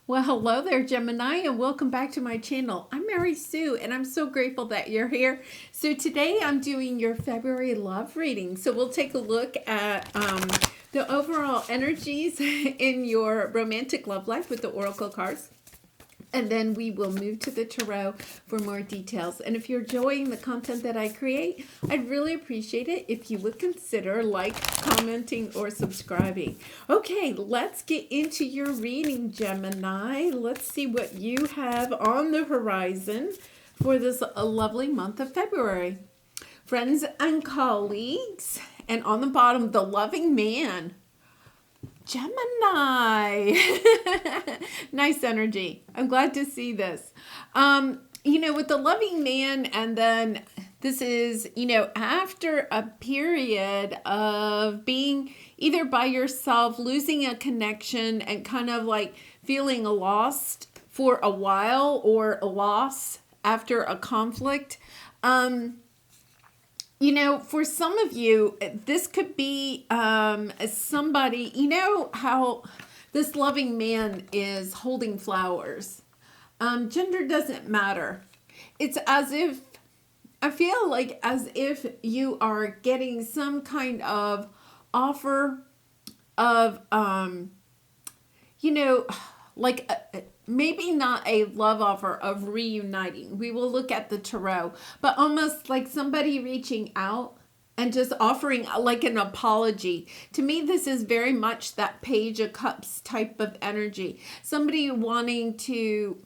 Well, hello there, Gemini, and welcome back to my channel. I'm Mary Sue, and I'm so grateful that you're here. So today I'm doing your February love reading. So we'll take a look at the overall energies in your romantic love life with the Oracle cards. And then we will move to the tarot for more details. And if you're enjoying the content that I create, I'd really appreciate it if you would consider commenting, or subscribing. Okay, let's get into your reading, Gemini. Let's see what you have on the horizon for this lovely month of February. Friends and colleagues, and on the bottom, the loving man. Gemini. Nice energy. I'm glad to see this. With the loving man, and then this is, after a period of being either by yourself, losing a connection, and kind of like feeling lost for a while, or a loss after a conflict. For some of you, this could be somebody, how this loving man is holding flowers. Gender doesn't matter. It's I feel like as if you are getting some kind of offer of, maybe not a love offer of reuniting. We will look at the tarot, but almost like somebody reaching out and just offering like an apology. To me, this is very much that Page of Cups type of energy. Somebody wanting to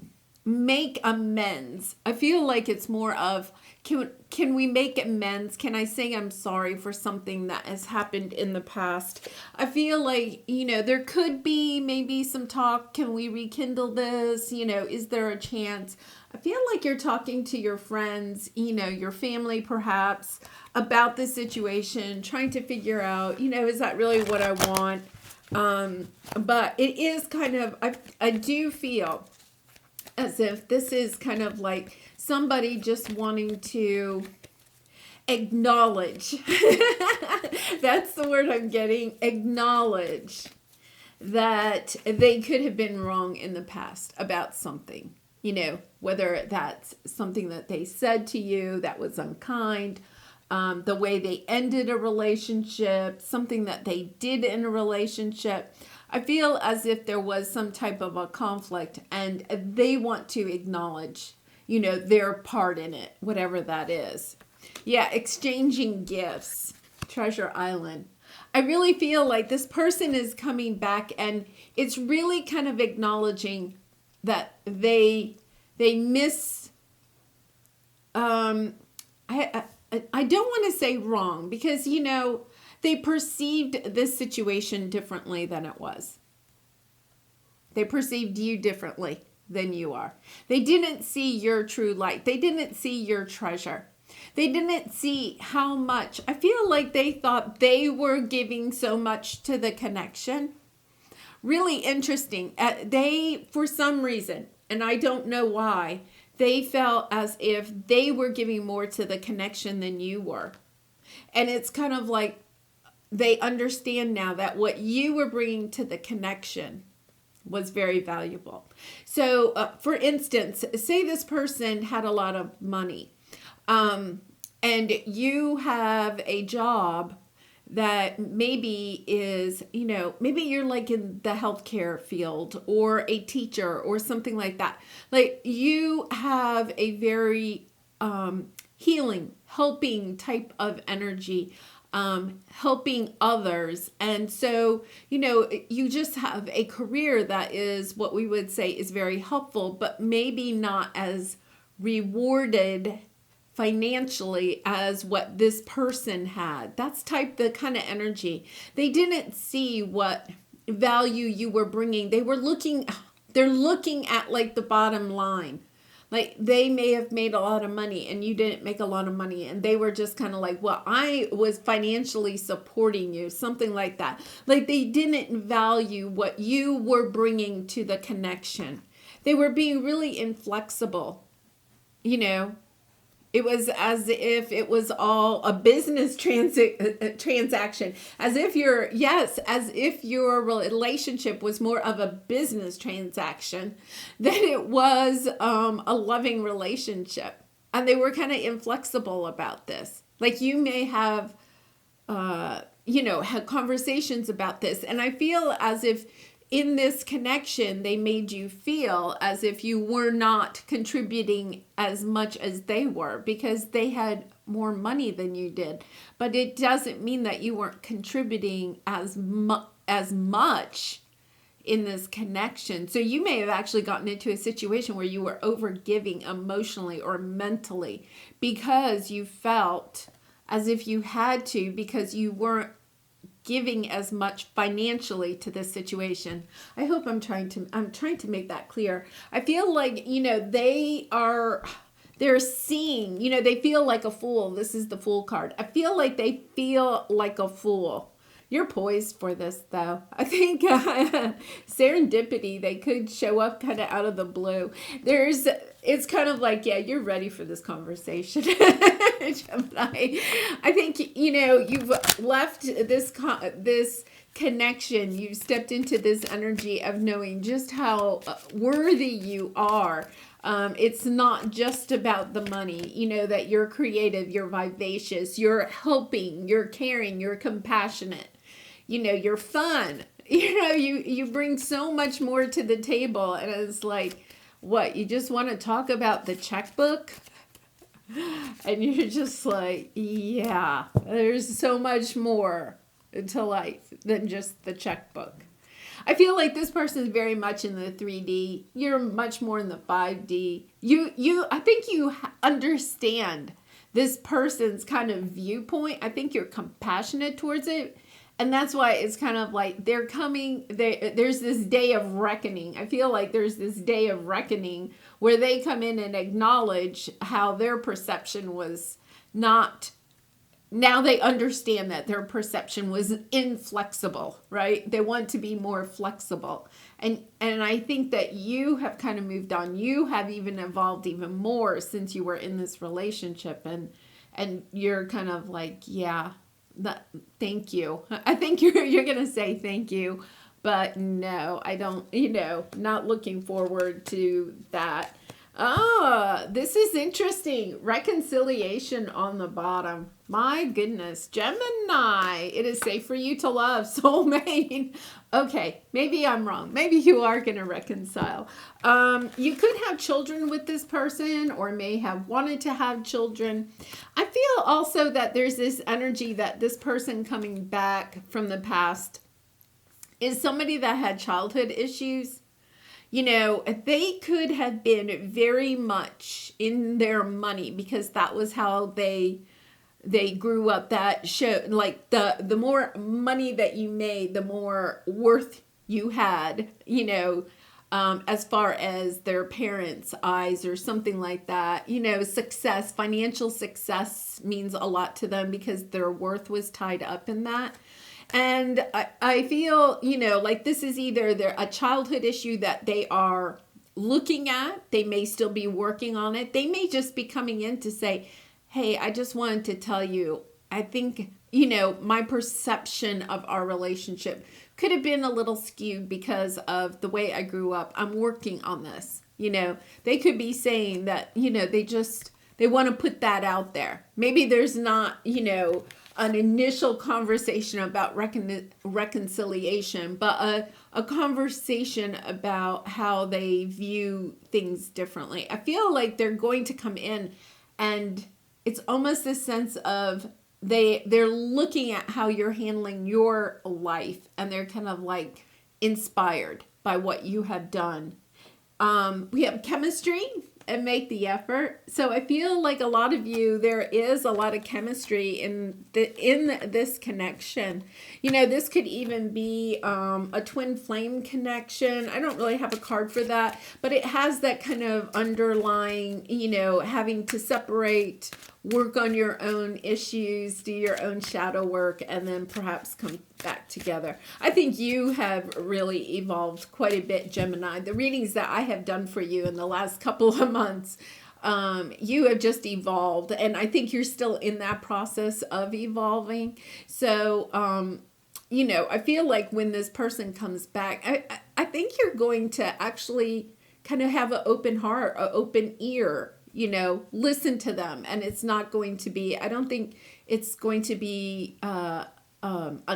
make amends. I feel like it's more of, can we make amends? Can I say I'm sorry for something that has happened in the past? I feel like, there could be maybe some talk. Can we rekindle this? Is there a chance? I feel like you're talking to your friends, your family perhaps, about the situation, trying to figure out, is that really what I want? But it is kind of, I do feel as if this is kind of like somebody just wanting to acknowledge. That's the word I'm getting. Acknowledge that they could have been wrong in the past about something. Whether that's something that they said to you that was unkind, the way they ended a relationship, something that they did in a relationship. I feel as if there was some type of a conflict and they want to acknowledge, their part in it, whatever that is. Yeah, exchanging gifts, Treasure Island. I really feel like this person is coming back, and it's really kind of acknowledging that they miss, I don't want to say wrong, because, they perceived this situation differently than it was. They perceived you differently than you are. They didn't see your true light. They didn't see your treasure. They didn't see how much. I feel like they thought they were giving so much to the connection. Really interesting. They, for some reason, and I don't know why, they felt as if they were giving more to the connection than you were. And it's kind of like, they understand now that what you were bringing to the connection was very valuable. So, for instance, say this person had a lot of money, and you have a job that maybe is, maybe you're like in the healthcare field, or a teacher or something like that. Like you have a very healing, helping type of energy. Helping others. And so, you just have a career that is what we would say is very helpful, but maybe not as rewarded financially as what this person had. That's the kind of energy. They didn't see what value you were bringing. They're looking at like the bottom line. Like they may have made a lot of money and you didn't make a lot of money, and they were just kind of like, well, I was financially supporting you, something like that. Like they didn't value what you were bringing to the connection. They were being really inflexible, It was as if it was all a business transaction, as if your relationship was more of a business transaction than it was a loving relationship. And they were kind of inflexible about this. Like you may have, had conversations about this. And I feel as if in this connection, they made you feel as if you were not contributing as much as they were because they had more money than you did. But it doesn't mean that you weren't contributing as much in this connection. So you may have actually gotten into a situation where you were overgiving emotionally or mentally because you felt as if you had to, because you weren't giving as much financially to this situation. I hope I'm trying to make that clear. I feel like, they're seeing, they feel like a fool. This is the Fool card. I feel like they feel like a fool. You're poised for this, though. I think serendipity, they could show up kind of out of the blue. It's kind of like, yeah, you're ready for this conversation, Gemini. I think, you've left this connection. You've stepped into this energy of knowing just how worthy you are. It's not just about the money, that you're creative, you're vivacious, you're helping, you're caring, you're compassionate, you're fun, you bring so much more to the table. And it's like, what, you just want to talk about the checkbook? And you're just like, yeah, there's so much more to life than just the checkbook. I feel like this person is very much in the 3D. You're much more in the 5D. I think you understand this person's kind of viewpoint. I think you're compassionate towards it. And that's why it's kind of like there's this day of reckoning. I feel like there's this day of reckoning where they come in and acknowledge how their perception was not. Now they understand that their perception was inflexible, right? They want to be more flexible. And I think that you have kind of moved on. You have even evolved even more since you were in this relationship. And you're kind of like, yeah, thank you. I think you're going to say thank you. But no, I don't, not looking forward to that. This is interesting. Reconciliation on the bottom. My goodness. Gemini. It is safe for you to love. Soulmate. Okay. Maybe I'm wrong. Maybe you are going to reconcile. You could have children with this person or may have wanted to have children. I feel also that there's this energy that this person coming back from the past is somebody that had childhood issues. They could have been very much in their money because that was how they grew up. That show, like the more money that you made, the more worth you had, as far as their parents' eyes or something like that. Success, financial success means a lot to them because their worth was tied up in that. And I feel, like this is either a childhood issue that they are looking at. They may still be working on it. They may just be coming in to say, hey, I just wanted to tell you, I think, my perception of our relationship could have been a little skewed because of the way I grew up. I'm working on this. They could be saying that, they want to put that out there. Maybe there's not, an initial conversation about reconciliation, but a conversation about how they view things differently. I feel like they're going to come in and it's almost this sense of they're looking at how you're handling your life and they're kind of like inspired by what you have done. We have chemistry and make the effort. So I feel like a lot of you, there is a lot of chemistry in this connection. This could even be a twin flame connection. I don't really have a card for that, but it has that kind of underlying, having to separate, work on your own issues, do your own shadow work, and then perhaps come back together. I think you have really evolved quite a bit, Gemini. The readings that I have done for you in the last couple of months, You have just evolved, and I think you're still in that process of evolving. So, I feel like when this person comes back, I think you're going to actually kind of have an open heart, an open ear, listen to them. And it's not going to be, I don't think it's going to be a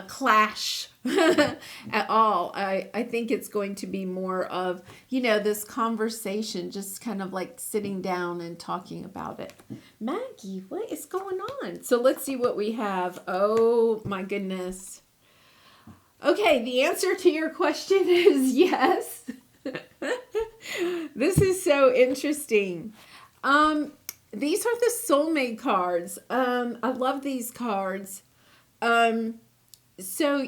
clash at all. I think it's going to be more of, this conversation, just kind of like sitting down and talking about it. Maggie, what is going on? So let's see what we have. Oh my goodness. Okay, the answer to your question is yes. This is so interesting. These are the soulmate cards. I love these cards. So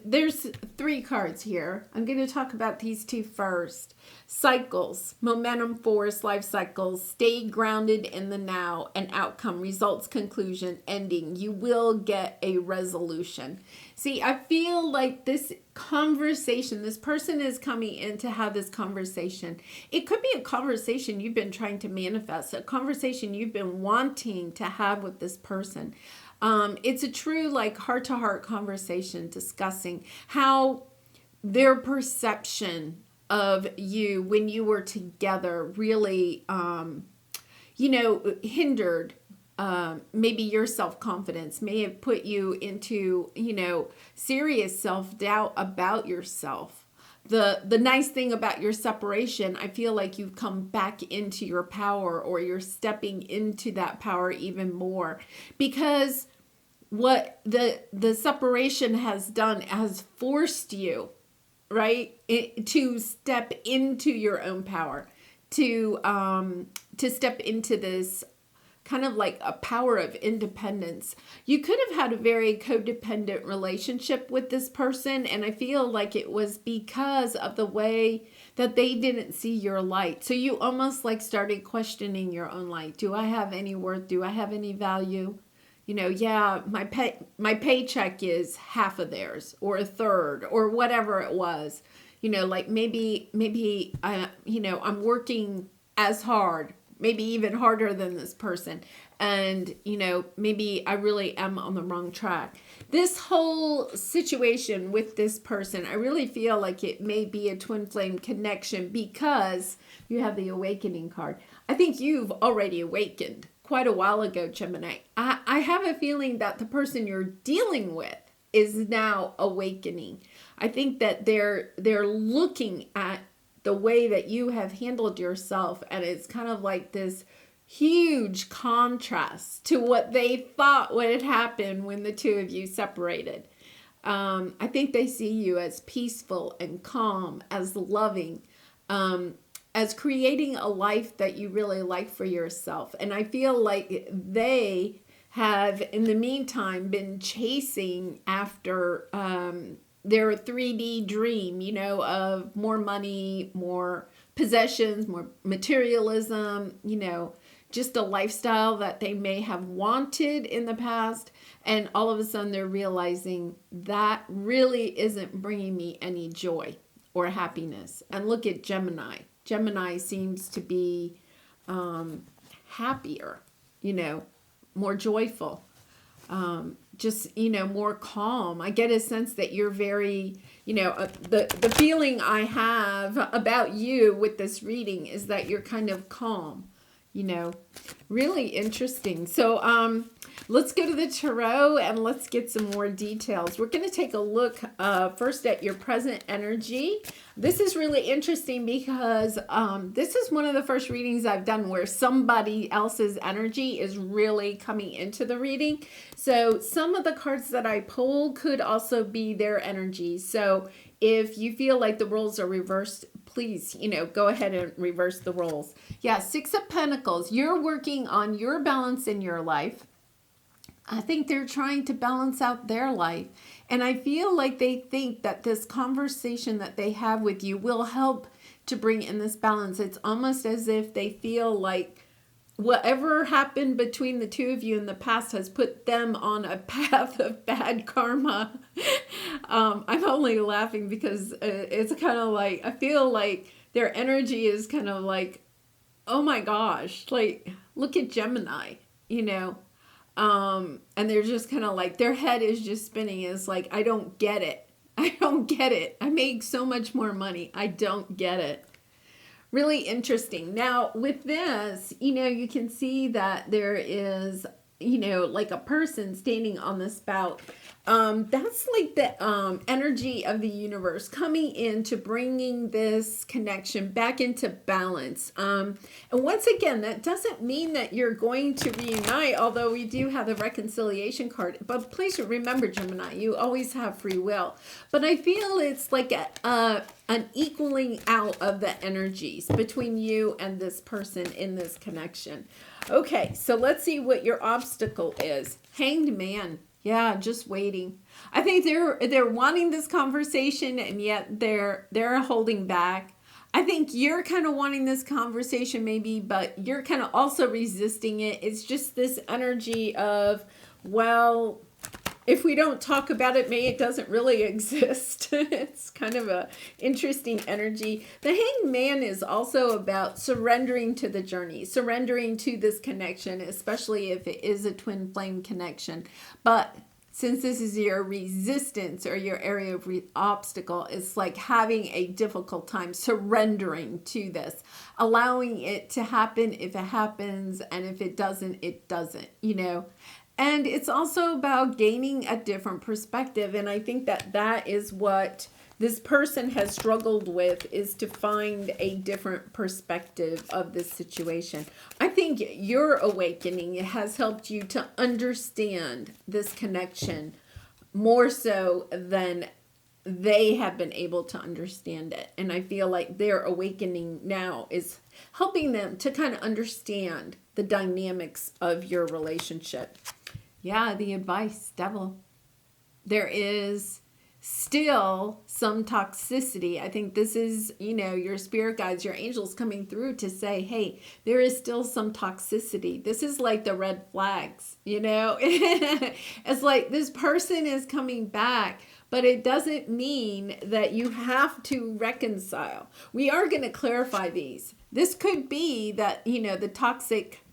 there's 3 cards here. I'm going to talk about these 2 first. Cycles, momentum, force, life cycles, stay grounded in the now, and outcome, results, conclusion, ending. You will get a resolution. See, I feel like this conversation, this person is coming in to have this conversation. It could be a conversation you've been trying to manifest, a conversation you've been wanting to have with this person. It's a true like heart-to-heart conversation discussing how their perception of you when you were together really, hindered maybe your self-confidence, may have put you into, serious self-doubt about yourself. The nice thing about your separation, I feel like you've come back into your power, or you're stepping into that power even more, because what the separation has done has forced you, right, to step into your own power, to step into this kind of like a power of independence. You could have had a very codependent relationship with this person, and I feel like it was because of the way that they didn't see your light. So you almost like started questioning your own light. Do I have any worth? Do I have any value? My paycheck is half of theirs, or a third, or whatever it was. Like maybe I'm working as hard, maybe even harder than this person. And, maybe I really am on the wrong track. This whole situation with this person, I really feel like it may be a twin flame connection, because you have the awakening card. I think you've already awakened quite a while ago, Gemini. I have a feeling that the person you're dealing with is now awakening. I think that they're looking at the way that you have handled yourself, and it's kind of like this huge contrast to what they thought would happen when the 2 of you separated. I think they see you as peaceful and calm, as loving, as creating a life that you really like for yourself. And I feel like they have, in the meantime, been chasing after their 3D dream, of more money, more possessions, more materialism, just a lifestyle that they may have wanted in the past. And all of a sudden they're realizing that really isn't bringing me any joy or happiness. And look at Gemini. Gemini seems to be happier, more joyful, more calm. I get a sense that you're very, the feeling I have about you with this reading is that you're kind of calm, really interesting. So let's go to the tarot and let's get some more details. We're going to take a look first at your present energy. This is really interesting because this is one of the first readings I've done where somebody else's energy is really coming into the reading. So some of the cards that I pulled could also be their energy. So if you feel like the roles are reversed, please, go ahead and reverse the roles. Yeah, 6 of Pentacles. You're working on your balance in your life. I think they're trying to balance out their life. And I feel like they think that this conversation that they have with you will help to bring in this balance. It's almost as if they feel like whatever happened between the 2 of you in the past has put them on a path of bad karma. I'm only laughing because it's kind of like, I feel like their energy is kind of like oh my gosh, like, look at Gemini, you know, and they're just kind of like, their head is just spinning. It's like, I don't get it. I don't get it. I make so much more money. I don't get it. Really interesting. Now, with this, you know, you can see that there is, you know, like a person standing on the spout. That's like the energy of the universe coming into bringing this connection back into balance. And once again, that doesn't mean that you're going to reunite, although we do have the reconciliation card. But please remember, Gemini, you always have free will. But I feel it's like an equaling out of the energies between you and this person in this connection. Okay, so let's see what your obstacle is. Hanged Man. Yeah, just waiting. I think they're wanting this conversation, and yet they're holding back. I think you're kind of wanting this conversation maybe, but you're kind of also resisting it. It's just this energy of, well, if we don't talk about it, maybe it doesn't really exist. It's kind of a interesting energy. The Hanged Man is also about surrendering to the journey, surrendering to this connection, especially if it is a twin flame connection. But since this is your resistance or your area of obstacle, it's like having a difficult time surrendering to this, allowing it to happen if it happens, and if it doesn't, it doesn't, you know. And it's also about gaining a different perspective. And I think that that is what this person has struggled with, is to find a different perspective of this situation. I think your awakening has helped you to understand this connection more so than they have been able to understand it. And I feel like their awakening now is helping them to kind of understand the dynamics of your relationship. Yeah, the advice, Devil. There is still some toxicity. I think this is, you know, your spirit guides, your angels coming through to say, hey, there is still some toxicity. This is like the red flags, you know. It's like this person is coming back, but it doesn't mean that you have to reconcile. We are going to clarify these. This could be that, you know, the toxic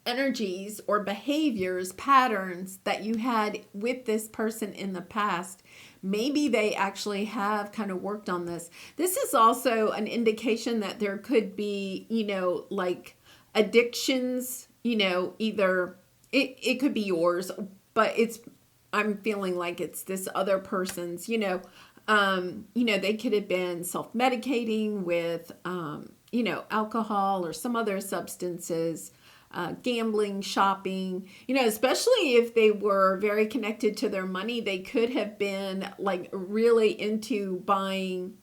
energies or behaviors, patterns that you had with this person in the past, maybe they actually have kind of worked on this. This is also an indication that there could be, you know, like addictions, you know, either it could be yours, but I'm feeling like it's this other person's, you know, they could have been self-medicating with, you know, alcohol or some other substances, gambling, shopping, you know, especially if they were very connected to their money, they could have been like really into buying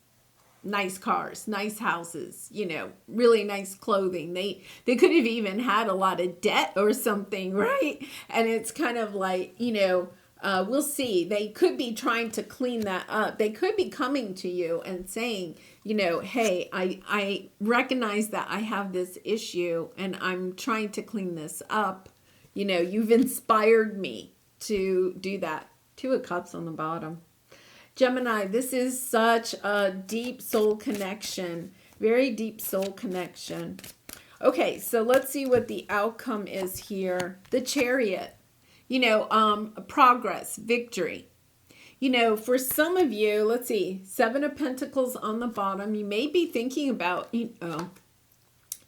nice cars, nice houses, you know, really nice clothing. They could have even had a lot of debt or something, right? And it's kind of like, you know, we'll see. They could be trying to clean that up. They could be coming to you and saying, you know, hey, I recognize that I have this issue and I'm trying to clean this up. You know, you've inspired me to do that. 2 of Cups on the bottom. Gemini, this is such a deep soul connection. Very deep soul connection. Okay, so let's see what the outcome is here. The Chariot. You know, progress, victory. You know, for some of you, let's see, 7 of Pentacles on the bottom. You may be thinking about, you know,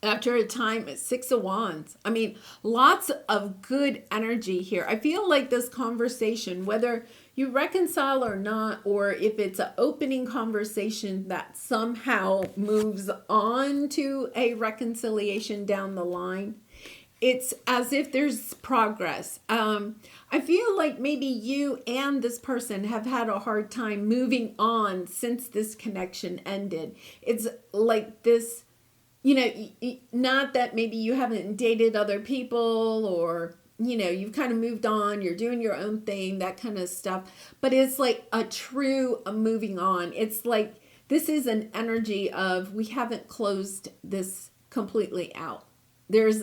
after a time, 6 of Wands. I mean, lots of good energy here. I feel like this conversation, whether you reconcile or not, or if it's an opening conversation that somehow moves on to a reconciliation down the line, it's as if there's progress. I feel like maybe you and this person have had a hard time moving on since this connection ended. It's like this, you know, not that maybe you haven't dated other people or, you know, you've kind of moved on, you're doing your own thing, that kind of stuff. But it's like a moving on. It's like this is an energy of we haven't closed this completely out. There's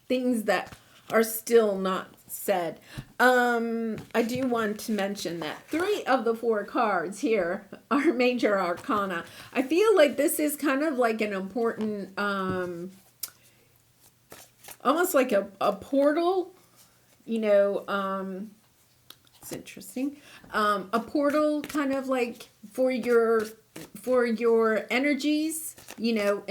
things that are still not said. I do want to mention that 3 of the 4 cards here are major arcana. I feel like this is kind of like an important, almost like a portal, you know, it's interesting. A portal kind of like for your energies, you know,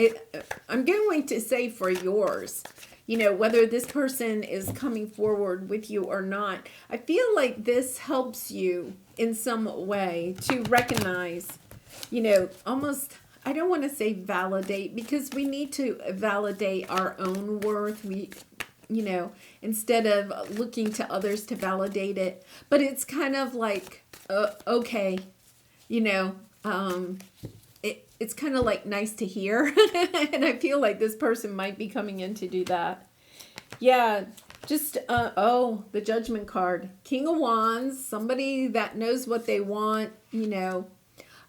I'm going to say for yours, you know, whether this person is coming forward with you or not. I feel like this helps you in some way to recognize, you know, almost, I don't want to say validate, because we need to validate our own worth. You know, instead of looking to others to validate it. But it's kind of like, okay, you know, it's kind of like nice to hear. And I feel like this person might be coming in to do that. Yeah, just, the Judgment card. King of Wands, somebody that knows what they want, you know.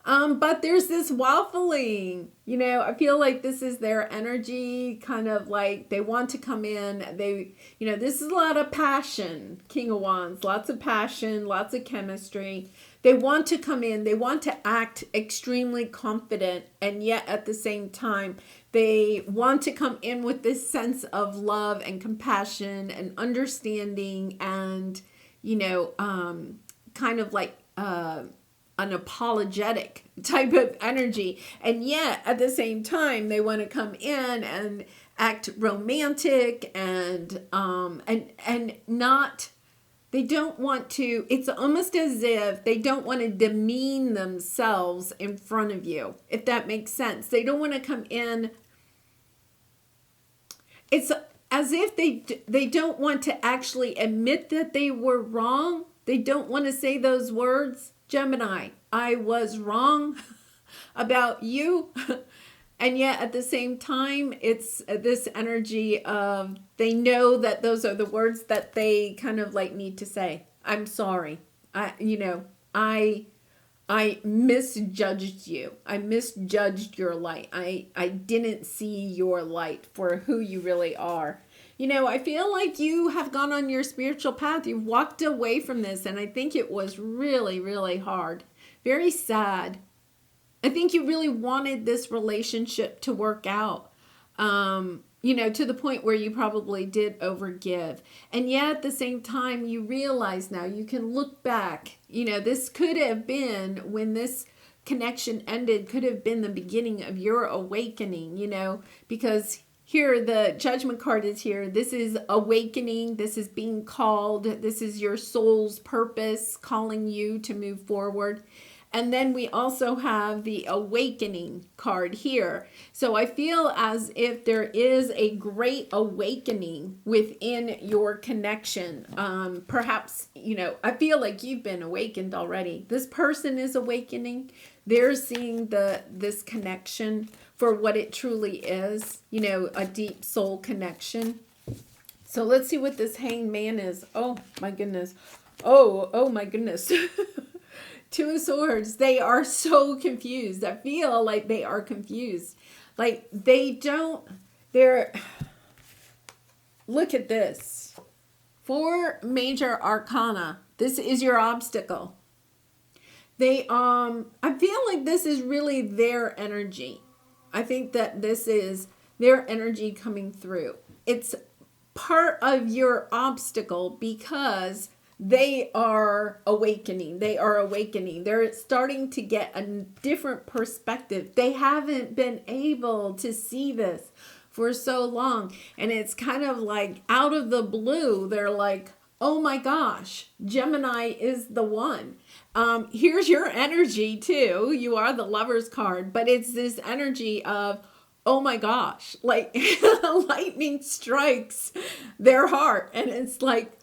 But there's this waffling, you know, I feel like this is their energy, kind of like they want to come in. They, you know, this is a lot of passion, King of Wands, lots of passion, lots of chemistry. They want to come in, they want to act extremely confident, and yet at the same time, they want to come in with this sense of love and compassion and understanding and, you know, kind of like, an apologetic type of energy, and yet at the same time they want to come in and act romantic and not, they don't want to, it's almost as if they don't want to demean themselves in front of you, if that makes sense. They don't want to come in, it's as if they don't want to actually admit that they were wrong. They don't want to say those words. Gemini, I was wrong about you. And yet at the same time, it's this energy of, they know that those are the words that they kind of like need to say. I'm sorry. I misjudged you. I misjudged your light. I didn't see your light for who you really are. You know, I feel like you have gone on your spiritual path. You've walked away from this, and I think it was really, really hard. Very sad. I think you really wanted this relationship to work out, you know, to the point where you probably did overgive. And yet at the same time, you realize now, you can look back, you know, this could have been, when this connection ended, could have been the beginning of your awakening, you know, because here, the Judgment card is here. This is awakening. This is being called. This is your soul's purpose calling you to move forward. And then we also have the Awakening card here. So I feel as if there is a great awakening within your connection. Perhaps, you know, I feel like you've been awakened already. This person is awakening. They're seeing this connection for what it truly is, you know, a deep soul connection. So let's see what this Hanged Man is. Oh my goodness. Oh my goodness. 2 of Swords. They are so confused. I feel like they are confused. Like they're, look at this. 4 major arcana. This is your obstacle. They, I feel like this is really their energy. I think that this is their energy coming through. It's part of your obstacle because they are awakening. They are awakening. They're starting to get a different perspective. They haven't been able to see this for so long. And it's kind of like out of the blue, they're like, oh my gosh, Gemini is the one. Here's your energy too. You are the Lover's card, but it's this energy of, oh my gosh, like lightning strikes their heart. And it's like,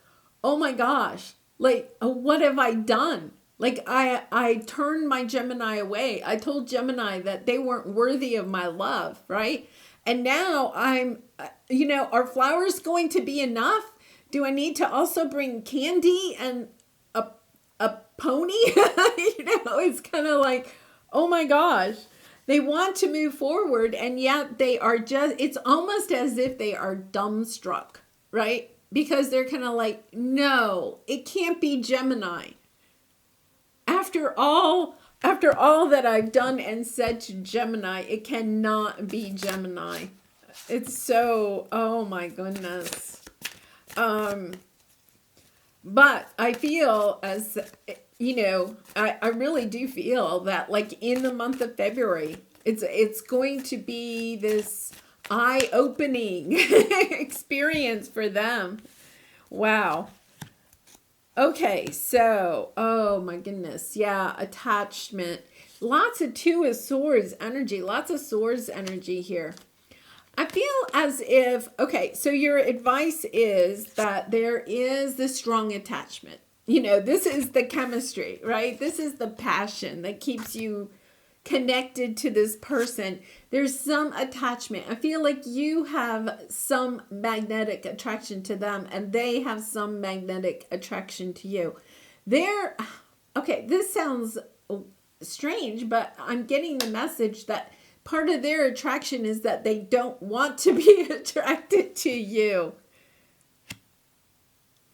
oh my gosh, like, what have I done? Like I turned my Gemini away. I told Gemini that they weren't worthy of my love, right? And now I'm, you know, are flowers going to be enough? Do I need to also bring candy and a pony? You know, it's kind of like, oh my gosh, they want to move forward, and yet they are just, it's almost as if they are dumbstruck, right? because they're kind of like, no, it can't be Gemini. After all that I've done and said to Gemini, it cannot be Gemini. It's so, oh my goodness. But I feel as, I really do feel that like in the month of February, it's going to be this eye-opening experience for them. Wow. Okay, so, oh my goodness. Yeah, attachment. Lots of Two of Swords energy. Lots of Swords energy here. I feel as if, okay, so your advice is that there is this strong attachment. This is the chemistry, right? This is the passion that keeps you connected to this person. There's some attachment. I feel like you have some magnetic attraction to them and they have some magnetic attraction to you. Okay, this sounds strange, but I'm getting the message that part of their attraction is that they don't want to be attracted to you.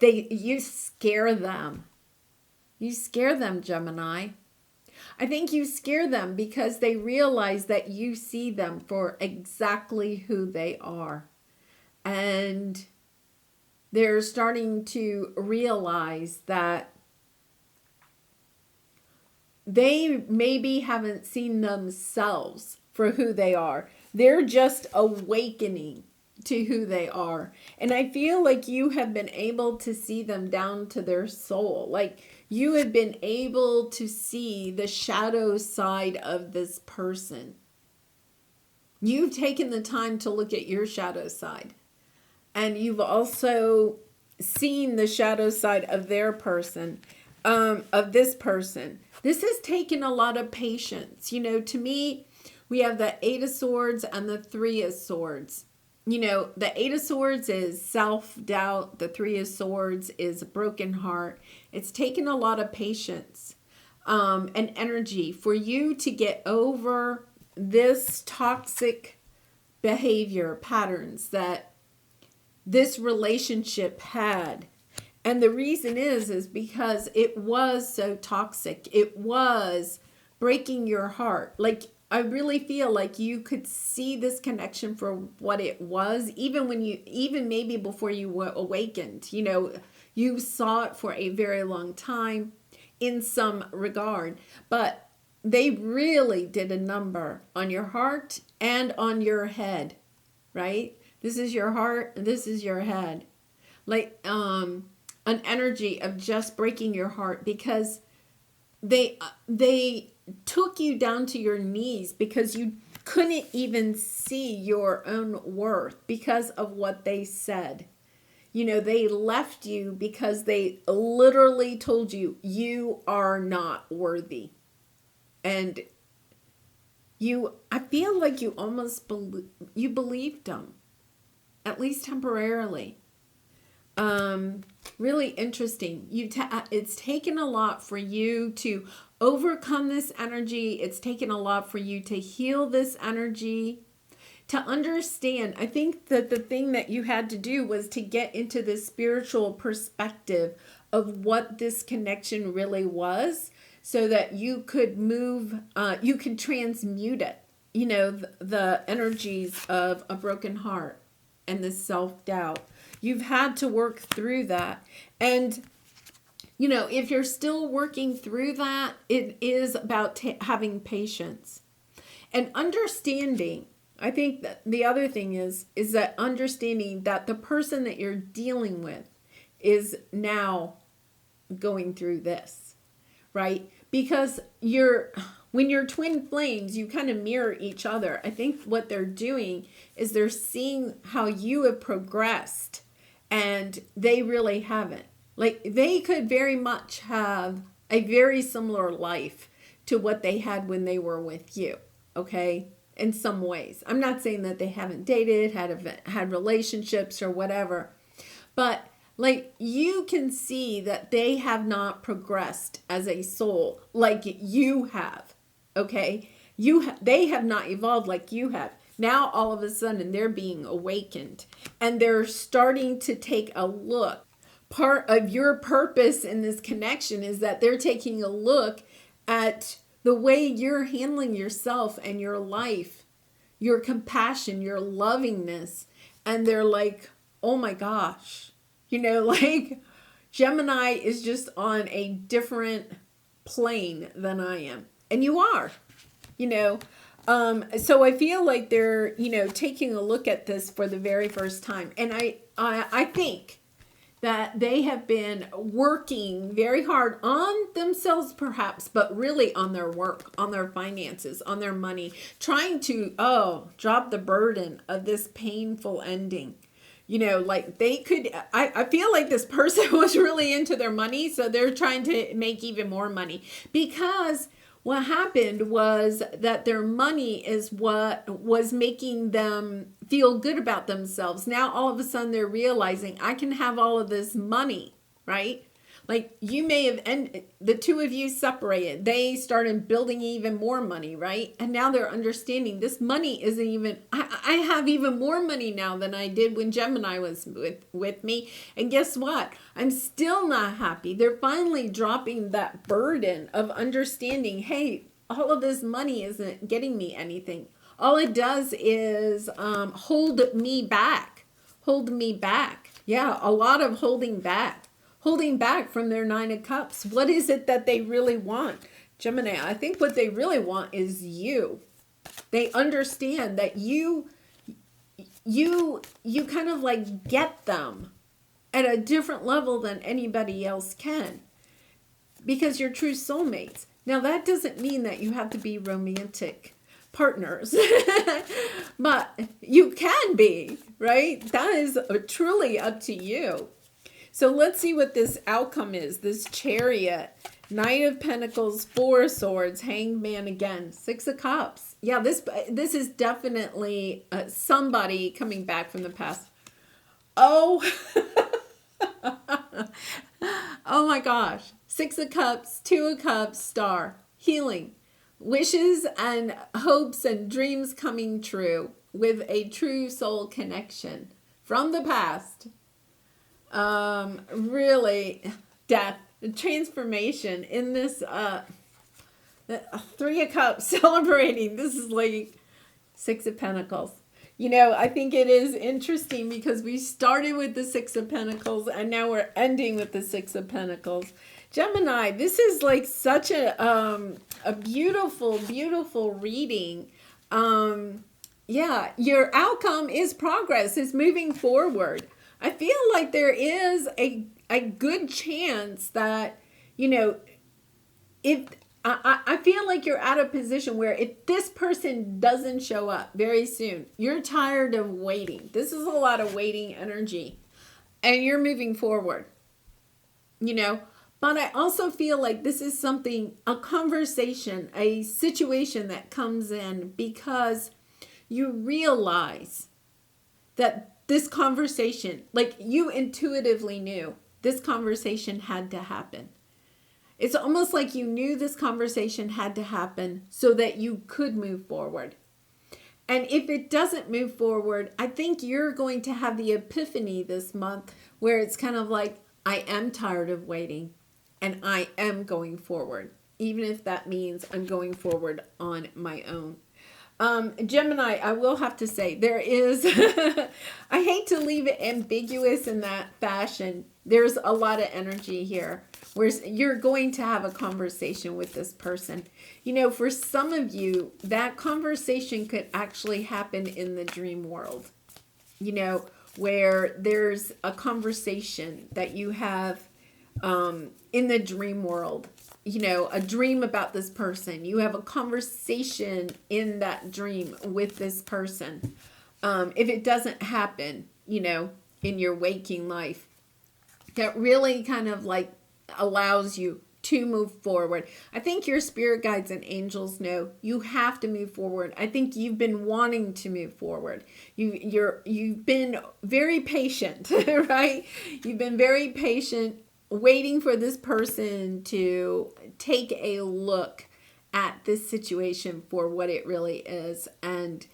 You scare them. You scare them, Gemini. I think you scare them because they realize that you see them for exactly who they are. And they're starting to realize that they maybe haven't seen themselves for who they are. They're just awakening to who they are. And I feel like you have been able to see them down to their soul. Like you have been able to see the shadow side of this person. You've taken the time to look at your shadow side. And you've also seen the shadow side of their person, of this person. This has taken a lot of patience. To me, we have the Eight of Swords and the Three of Swords. The Eight of Swords is self-doubt. The Three of Swords is a broken heart. It's taken a lot of patience and energy for you to get over this toxic behavior patterns that this relationship had. And the reason is because it was so toxic. It was breaking your heart. Like, I really feel like you could see this connection for what it was, even maybe before you were awakened. You saw it for a very long time in some regard, but they really did a number on your heart and on your head, right? This is your heart, this is your head. Like, an energy of just breaking your heart because they took you down to your knees because you couldn't even see your own worth because of what they said. They left you because they literally told you, you are not worthy. And I feel like you almost believed them, at least temporarily. Really interesting. It's taken a lot for you to overcome this energy. It's taken a lot for you to heal this energy, to understand. I think that the thing that you had to do was to get into this spiritual perspective of what this connection really was, so that you could you could transmute it, the energies of a broken heart and this self-doubt. You've had to work through that. And, if you're still working through that, it is about having patience and understanding. I think that the other thing is that understanding that the person that you're dealing with is now going through this, right? Because when you're twin flames, you kind of mirror each other. I think what they're doing is they're seeing how you have progressed and they really haven't. Like, they could very much have a very similar life to what they had when they were with you, okay? In some ways. I'm not saying that they haven't dated, had relationships or whatever, but like, you can see that they have not progressed as a soul like you have, okay? They have not evolved like you have. Now all of a sudden they're being awakened and they're starting to take a look. Part of your purpose in this connection is that they're taking a look at the way you're handling yourself and your life, your compassion, your lovingness. And they're like, oh my gosh, like Gemini is just on a different plane than I am. And you are, so I feel like they're, taking a look at this for the very first time. And I think that they have been working very hard on themselves perhaps, but really on their work, on their finances, on their money, trying to, drop the burden of this painful ending. Like they could, I feel like this person was really into their money, so they're trying to make even more money, because what happened was that their money is what was making them feel good about themselves. Now, all of a sudden, they're realizing, I can have all of this money, right? Like you may have, and the two of you separated. They started building even more money, right? And now they're understanding this money isn't even, I have even more money now than I did when Gemini was with me. And guess what? I'm still not happy. They're finally dropping that burden of understanding, hey, all of this money isn't getting me anything. All it does is hold me back. Hold me back. Yeah, a lot of holding back. Holding back from their 9 of Cups. What is it that they really want? Gemini, I think what they really want is you. They understand that you kind of like get them at a different level than anybody else can, because you're true soulmates. Now that doesn't mean that you have to be romantic partners, but you can be, right? That is truly up to you. So let's see what this outcome is. This Chariot, Knight of Pentacles, 4 of Swords, Hanged Man again, 6 of Cups. Yeah, this is definitely somebody coming back from the past. Oh, oh my gosh. 6 of Cups, 2 of Cups, Star, healing, wishes and hopes and dreams coming true with a true soul connection from the past. Really death, transformation in this 3 of Cups celebrating. This is like 6 of Pentacles. I think it is interesting because we started with the 6 of Pentacles and now we're ending with the 6 of Pentacles. Gemini, this is like such a beautiful, beautiful reading. Yeah, your outcome is progress, is moving forward. I feel like there is a good chance that, if I feel like you're at a position where if this person doesn't show up very soon, you're tired of waiting. This is a lot of waiting energy and you're moving forward, But I also feel like this is something, a conversation, a situation that comes in because you realize that this conversation, like you intuitively knew this conversation had to happen. It's almost like you knew this conversation had to happen so that you could move forward. And if it doesn't move forward, I think you're going to have the epiphany this month where it's kind of like, I am tired of waiting and I am going forward, even if that means I'm going forward on my own. Gemini, I will have to say, there is, I hate to leave it ambiguous in that fashion. There's a lot of energy here where you're going to have a conversation with this person. For some of you, that conversation could actually happen in the dream world, where there's a conversation that you have in the dream world. A dream about this person. You have a conversation in that dream with this person. If it doesn't happen, in your waking life, that really kind of like allows you to move forward. I think your spirit guides and angels know you have to move forward. I think you've been wanting to move forward. You've been very patient, right? You've been very patient, waiting for this person to take a look at this situation for what it really is. And,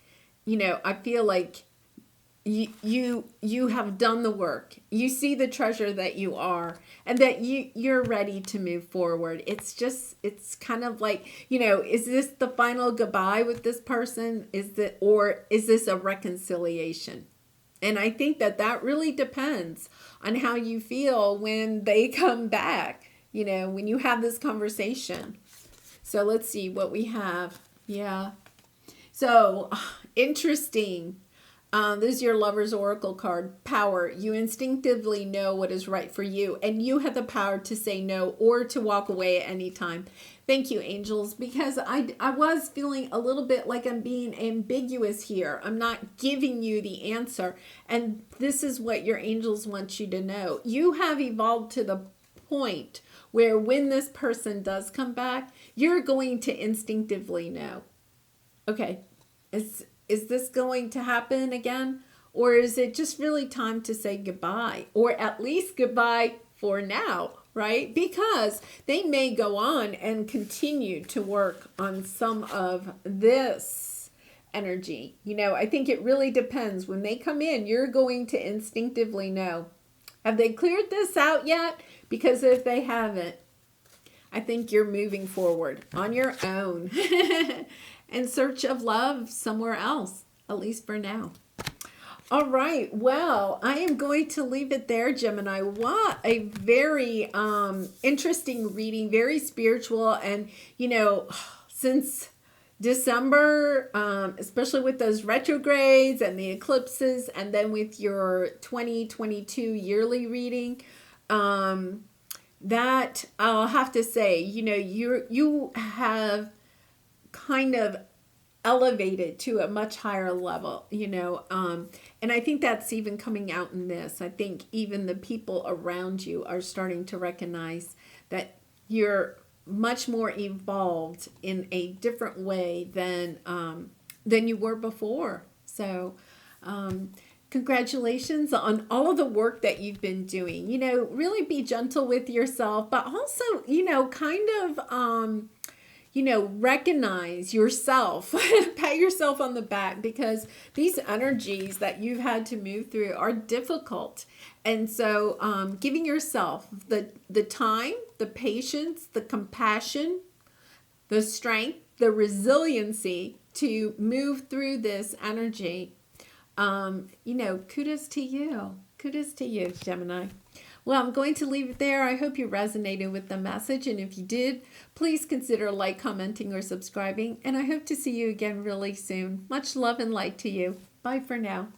I feel like you have done the work. You see the treasure that you are, and that you're ready to move forward. It's kind of like, is this the final goodbye with this person? Or is this a reconciliation? And I think that really depends on how you feel when they come back, when you have this conversation. So let's see what we have. Yeah. So interesting. This is your Lover's Oracle card. Power. You instinctively know what is right for you, and you have the power to say no or to walk away at any time. Thank you, angels, because I was feeling a little bit like I'm being ambiguous here. I'm not giving you the answer, and this is what your angels want you to know. You have evolved to the point where when this person does come back, you're going to instinctively know. Okay, is this going to happen again? Or is it just really time to say goodbye? Or at least goodbye for now, right? Because they may go on and continue to work on some of this energy. I think it really depends. When they come in, you're going to instinctively know. Have they cleared this out yet? Because if they haven't, I think you're moving forward on your own. In search of love somewhere else, at least for now. All right, well, I am going to leave it there, Gemini. What a very interesting reading, very spiritual. And, since December, especially with those retrogrades and the eclipses, and then with your 2022 yearly reading, that I'll have to say, you have kind of elevated to a much higher level, and I think that's even coming out in this. I think even the people around you are starting to recognize that you're much more evolved in a different way than you were before. So congratulations on all of the work that you've been doing. Really be gentle with yourself, but also, kind of recognize yourself, pat yourself on the back, because these energies that you've had to move through are difficult. And so giving yourself the time, the patience, the compassion, the strength, the resiliency to move through this energy, kudos to you. Kudos to you, Gemini. Well, I'm going to leave it there. I hope you resonated with the message. And if you did, please consider commenting, or subscribing. And I hope to see you again really soon. Much love and light to you. Bye for now.